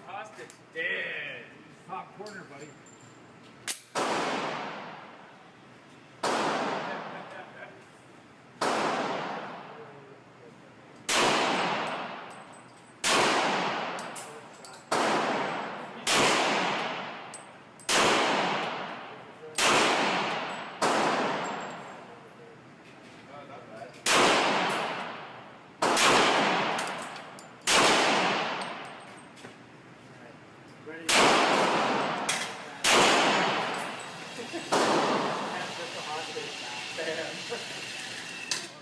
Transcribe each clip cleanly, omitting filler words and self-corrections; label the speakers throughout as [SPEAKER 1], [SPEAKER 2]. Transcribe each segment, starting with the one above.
[SPEAKER 1] Hostage dead.
[SPEAKER 2] Top corner, buddy.
[SPEAKER 1] Ready?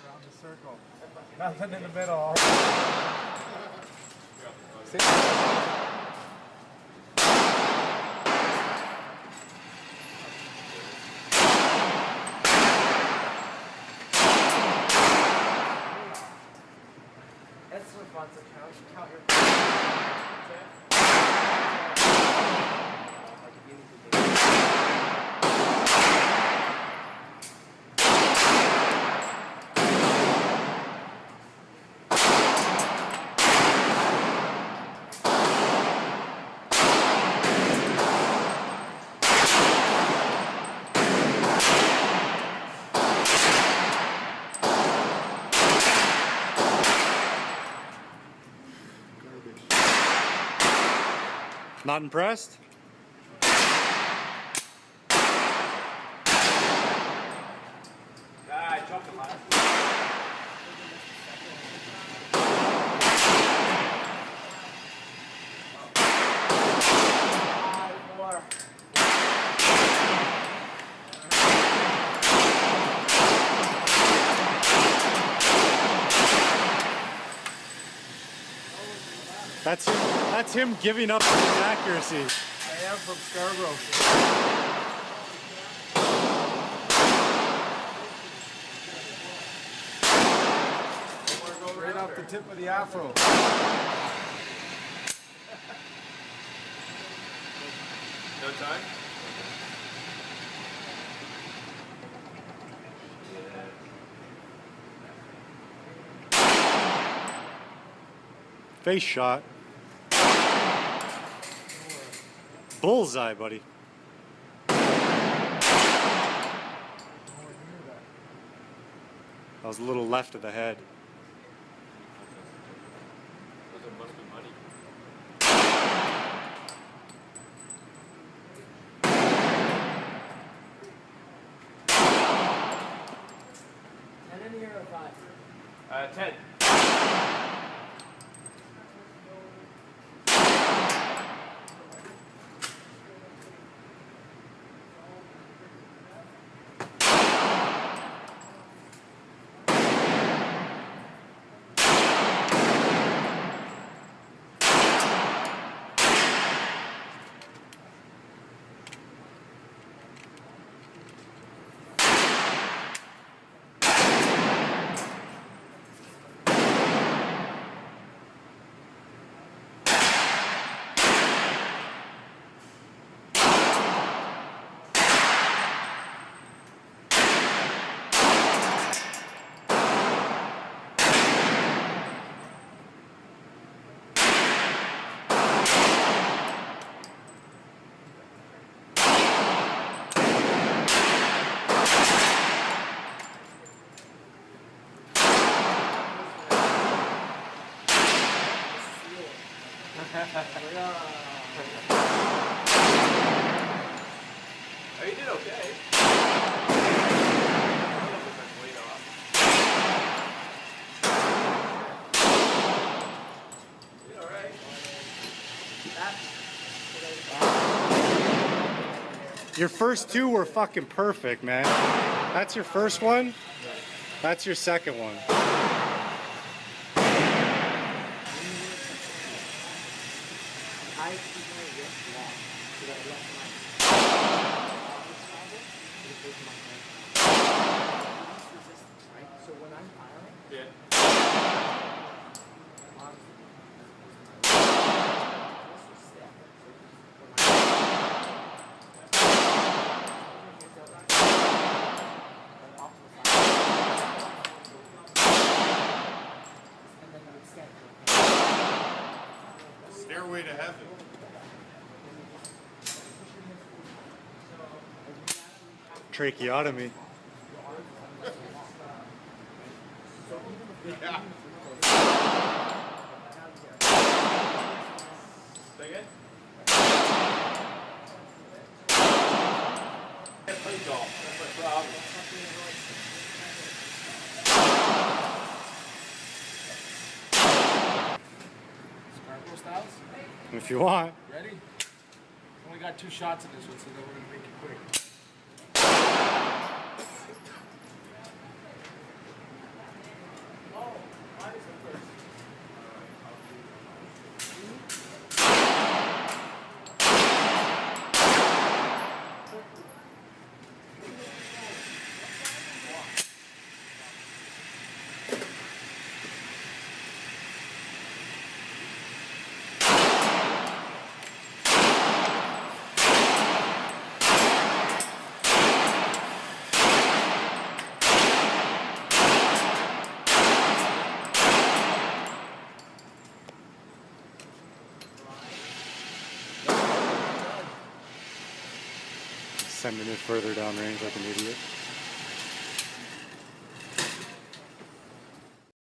[SPEAKER 2] Around the circle. Nothing in the middle.
[SPEAKER 3] That's so fun to count your like if you need to
[SPEAKER 4] Not impressed?
[SPEAKER 1] I dropped the line.
[SPEAKER 4] That's him giving up on his accuracy.
[SPEAKER 2] I am from Scarborough. Right off the tip of the afro.
[SPEAKER 1] No time?
[SPEAKER 4] Face shot. Bullseye, buddy. That was a little left of the head.
[SPEAKER 1] Those must be money.
[SPEAKER 3] And in here or 5?
[SPEAKER 1] 10. Oh, you did okay. You did alright.
[SPEAKER 4] Your first two were fucking perfect, man. That's your first one. That's your second one.
[SPEAKER 3] I keep my wrist long so that I let my resistance, right? So when I'm firing,
[SPEAKER 1] Yeah.
[SPEAKER 3] arms also step. So when
[SPEAKER 4] tracheotomy.
[SPEAKER 1] Yeah. Say again? I play golf. That's my problem.
[SPEAKER 2] Scarborough Styles?
[SPEAKER 4] If you want.
[SPEAKER 2] Ready? Only got 2 shots in this one, so then we're gonna make it quick.
[SPEAKER 4] Sending it further downrange like an idiot.